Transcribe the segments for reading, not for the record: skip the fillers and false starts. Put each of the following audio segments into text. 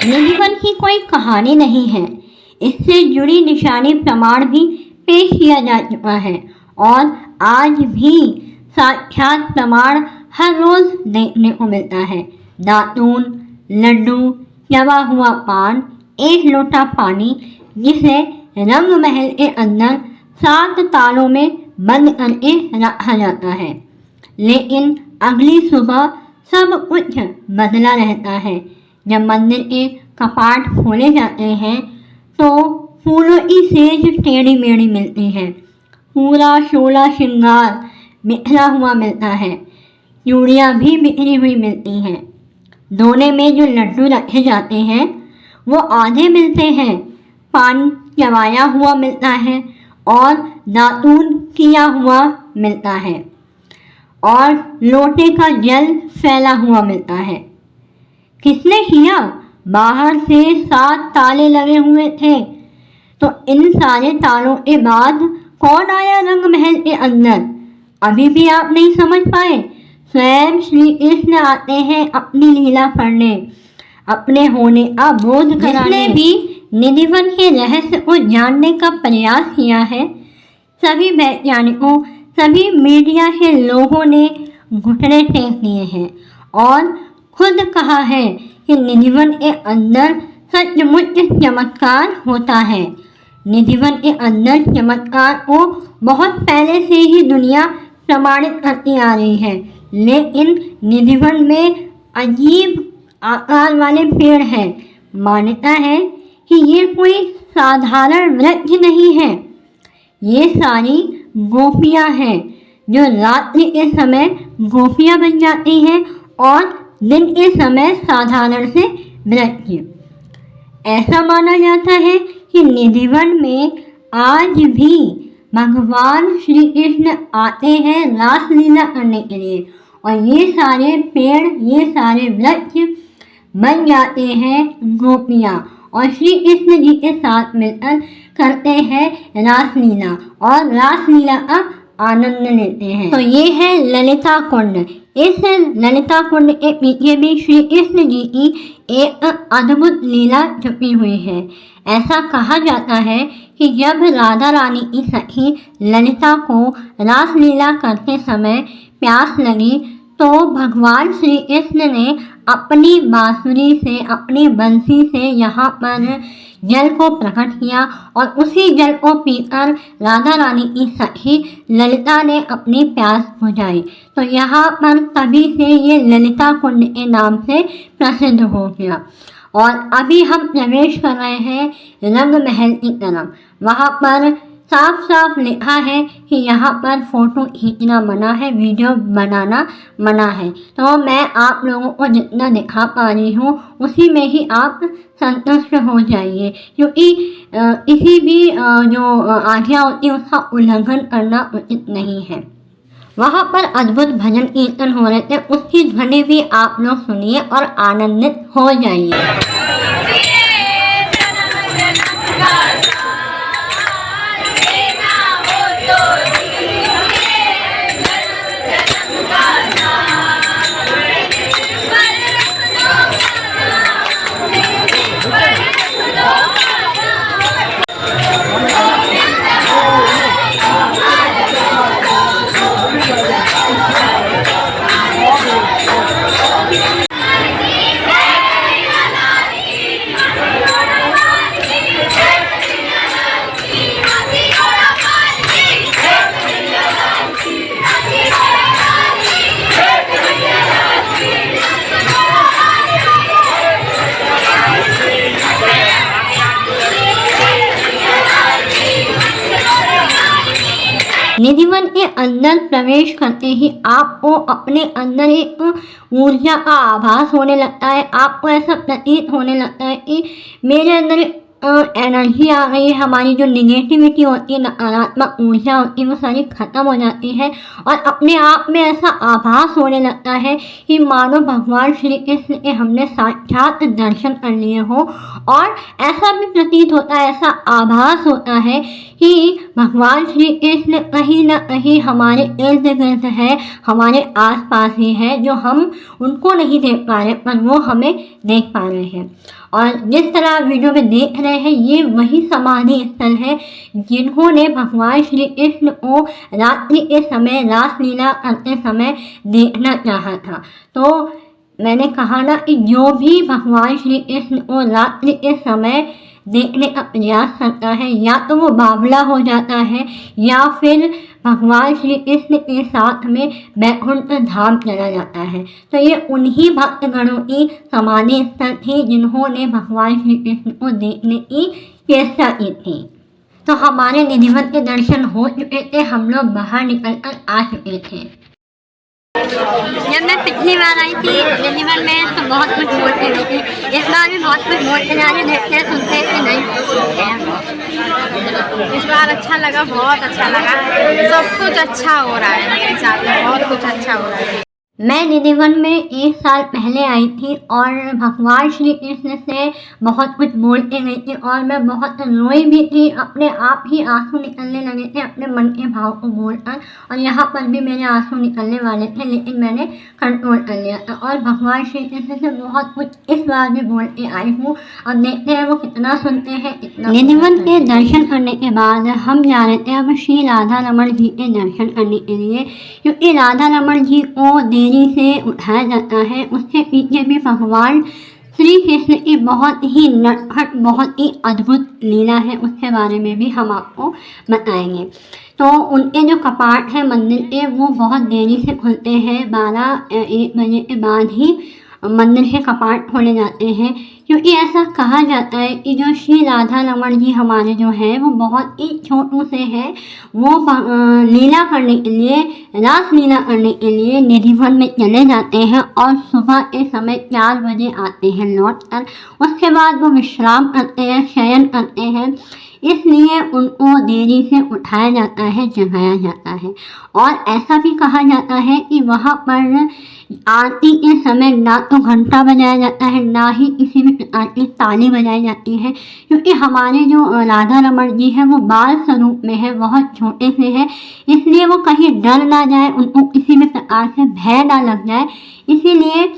निधिवन की कोई कहानी नहीं है, इससे जुड़ी निशानी प्रमाण भी पेश किया जा चुका है और आज भी साक्षात प्रमाण हर रोज देखने को मिलता है। दातून, लड्डू, चबा हुआ पान, एक लोटा पानी, जिसे रंग महल के अंदर 7 तालों में बंद करके रखा जाता है। लेकिन अगली सुबह सब कुछ बदला रहता है। जब मंदिर के कपाट खोले जाते हैं तो फूलों की सेज टेढ़ी मेढ़ी मिलती है। पूरा शोला श्रृंगार बिखरा हुआ मिलता है। चूड़ियाँ भी बिखरी हुई मिलती हैं। दोने में जो लड्डू रखे जाते हैं वो आधे मिलते हैं। पानी चबाया हुआ मिलता है और दातून किया हुआ मिलता है और लोटे का जल फैला हुआ मिलता है। किसने किया? बाहर से 7 ताले लगे हुए थे, तो इन सारे तालों के बाद कौन आया रंग महल के अंदर? अभी भी आप नहीं समझ पाए? स्वयं श्री कृष्ण आते हैं अपनी लीला करने, अपने होने का बोध कराने। जिसने भी निधिवन के रहस्य को जानने का प्रयास किया है, सभी वैज्ञानिकों, सभी मीडिया के लोगों ने घुटने टेक दिए हैं और खुद कहा है कि निधिवन के अंदर सचमुच चमत्कार होता है। निधिवन के अंदर चमत्कार को बहुत पहले से ही दुनिया प्रमाणित करती आ रही है, लेकिन निधिवन में अजीब आकार वाले पेड़ हैं। मान्यता है कि ये कोई साधारण वृक्ष नहीं है, ये सारी गोपियाँ हैं जो रात्रि के समय गोपियाँ बन जाती हैं और दिन के समय साधारण से वृक्ष। ऐसा माना जाता है कि निधिवन में आज भी भगवान श्री कृष्ण आते हैं रासलीला करने के लिए और ये सारे पेड़, ये सारे वृक्ष बन जाते हैं गोपियाँ और श्री कृष्ण जी के साथ मिलकर करते हैं रासलीला और रासलीला का आनंद लेते हैं। तो ये है ललिता कुंड। इस ललिता कुंड के पीछे भी श्री कृष्ण जी की एक अद्भुत लीला छुपी हुई है। ऐसा कहा जाता है कि जब राधा रानी की सखी ललिता को रासलीला करते समय प्यास लगी तो भगवान श्री कृष्ण ने अपनी बांसुरी से, अपनी बंसी से यहाँ पर जल को प्रकट किया और उसी जल को पीकर राधा रानी की सखी ललिता ने अपनी प्यास बुझाई। तो यहाँ पर तभी से ये ललिता कुंड के नाम से प्रसिद्ध हो गया। और अभी हम प्रवेश कर रहे हैं रंग महल की तरफ। वहाँ पर साफ साफ लिखा है कि यहाँ पर फ़ोटो खींचना मना है, वीडियो बनाना मना है। तो मैं आप लोगों को जितना दिखा पा रही हूँ उसी में ही आप संतुष्ट हो जाइए, क्योंकि किसी भी जो आज्ञा होती है उसका उल्लंघन करना उचित नहीं है। वहाँ पर अद्भुत भजन कीर्तन हो रहे थे, उसकी ध्वनि भी आप लोग सुनिए और आनंदित हो जाइए। निधिवन के अंदर प्रवेश करते ही आपको अपने अंदर एक ऊर्जा का आभास होने लगता है। आपको ऐसा प्रतीत होने लगता है कि मेरे अंदर एनर्जी आ गई है। हमारी जो निगेटिविटी होती है, नकारात्मक ऊर्जा होती है, वो सारी ख़त्म हो जाती है और अपने आप में ऐसा आभास होने लगता है कि मानो भगवान श्री कृष्ण के हमने साक्षात दर्शन कर लिए हो। और ऐसा भी प्रतीत होता है, ऐसा आभास होता है कि भगवान श्री कृष्ण कहीं न कहीं हमारे इर्द गिर्द है, हमारे आस पास ही है, जो हम उनको नहीं देख पा रहे पर वो हमें देख पा रहे हैं। और जिस तरह आप वीडियो में देख रहे हैं, ये वही समाधि स्थल है जिन्होंने भगवान श्री कृष्ण को रात्रि के समय रासलीला करते समय देखना चाहा था। तो मैंने कहा ना कि जो भी भगवान श्री कृष्ण को रात्रि के समय देखने का प्रयास करता है, या तो वो बावला हो जाता है या फिर भगवान श्री कृष्ण के साथ में वैकुंठ धाम चला जाता है। तो ये उन्हीं भक्तगणों की समाधि स्थल थी जिन्होंने भगवान श्री कृष्ण को देखने की चेष्टा की थी। तो हमारे निधिवत के दर्शन हो चुके थे, हम लोग बाहर निकल कर आ चुके थे। जब मैं पिछली बार आई थी निधिवन में तो बहुत कुछ बोलते हुए थी, इस बार भी बहुत कुछ बोलते जा रहे, देखते हैं सुनते हैं कि नहीं सुनते हैं। इस बार अच्छा लगा, बहुत अच्छा लगा, सब कुछ अच्छा हो रहा है मेरे साथ में, बहुत कुछ अच्छा हो रहा है। मैं निधिवन में 1 साल पहले आई थी और भगवान श्री कृष्ण से बहुत कुछ बोलते गई थी और मैं बहुत रोई भी थी, अपने आप ही आंसू निकलने लगे थे अपने मन के भाव को बोलकर, और यहाँ पर भी मेरे आंसू निकलने वाले थे लेकिन मैंने कंट्रोल कर लिया था। और भगवान श्री कृष्ण से बहुत कुछ इस बार भी बोल के आई हूँ, और देखते हैं वो कितना सुनते हैं कितना। निधिवन के दर्शन करने के बाद हम जा रहे थे अब श्री राधा रमण जी के दर्शन करने के लिए, क्योंकि राधा रमण जी को देरी से उठाया जाता है। उसके पीछे भी भगवान श्री कृष्ण की बहुत ही नटखट बहुत ही अद्भुत लीला है, उसके बारे में भी हम आपको बताएंगे। तो उनके जो कपाट हैं मंदिर के वो बहुत देरी से खुलते हैं, 12-1 बजे के बाद ही मंदिर के कपाट खोले जाते हैं, क्योंकि ऐसा कहा जाता है कि जो श्री राधा रमण जी हमारे जो हैं वो बहुत ही छोटू से हैं। वो लीला करने के लिए, रास लीला करने के लिए निधिवन में चले जाते हैं और सुबह के समय 4 बजे आते हैं लौट कर। उसके बाद वो विश्राम करते हैं, शयन करते हैं, इसलिए उनको देरी से उठाया जाता है, जगाया जाता है। और ऐसा भी कहा जाता है कि वहाँ पर आरती के समय ना तो घंटा बजाया जाता है, ना ही किसी भी प्रकार की ताली बजाई जाती है, क्योंकि हमारे जो राधा रमण जी हैं वो बाल स्वरूप में है, बहुत छोटे से हैं, इसलिए वो कहीं डर ना जाए, उनको किसी भी प्रकार से भय ना लग जाए, इसीलिए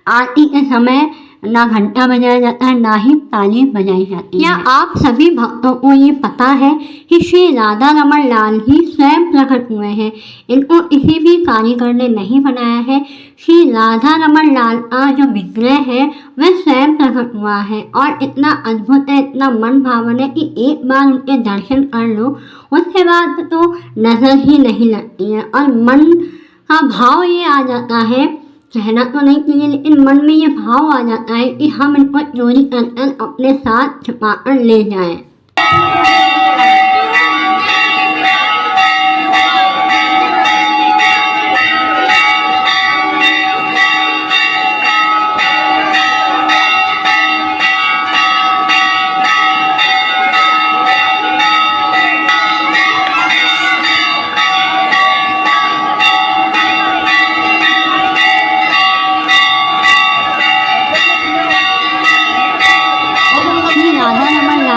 आरती के समय ना घंटा बजाया जाता है, ना ही ताली बजाई जाती है। क्या आप सभी भक्तों को ये पता है कि श्री राधा रमण लाल ही स्वयं प्रकट हुए हैं, इनको किसी भी कारीगर ने नहीं बनाया है। श्री राधा रमण लाल का जो विग्रह है वह स्वयं प्रकट हुआ है और इतना अद्भुत है, इतना मन भावन है कि एक बार उनके दर्शन कर लो उसके बाद तो नज़र ही नहीं लगती है, और मन का भाव ये आ जाता है, कहना तो नहीं चाहिए लेकिन मन में ये भाव आ जाता है कि हम इनको चोरी कर अपने साथ छुपा कर ले जाएं।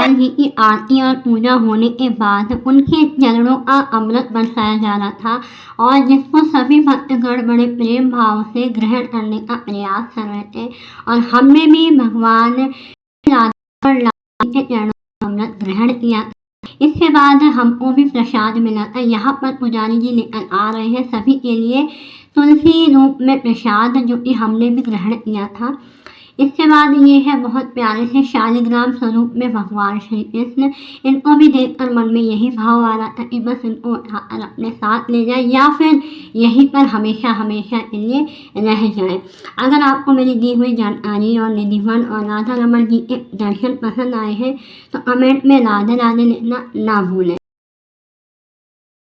जी की आरती और पूजा होने के बाद उनके चरणों का अमृत बरसाया जा रहा था, और जिसको सभी भक्तगण बड़े प्रेम भाव से ग्रहण करने का प्रयास कर रहे थे, और हमने भी भगवान राधा के चरणों का अमृत ग्रहण किया। इसके बाद हमको भी प्रसाद मिला था, यहाँ पर पुजारी जी लेकर आ रहे हैं सभी के लिए तुलसी रूप में प्रसाद, जो कि हमने भी ग्रहण किया था। इसके बाद ये है बहुत प्यारे से शालिग्राम स्वरूप में भगवान श्री कृष्ण, इनको भी देखकर मन में यही भाव आ रहा था कि बस इनको उठाकर अपने साथ ले जाए या फिर यहीं पर हमेशा हमेशा के लिए रह जाए। अगर आपको मेरी दी हुई जानकारी और निधिवन और राधा रमण जी के दर्शन पसंद आए हैं तो कमेंट में राधे राधे लिखना ना भूलें।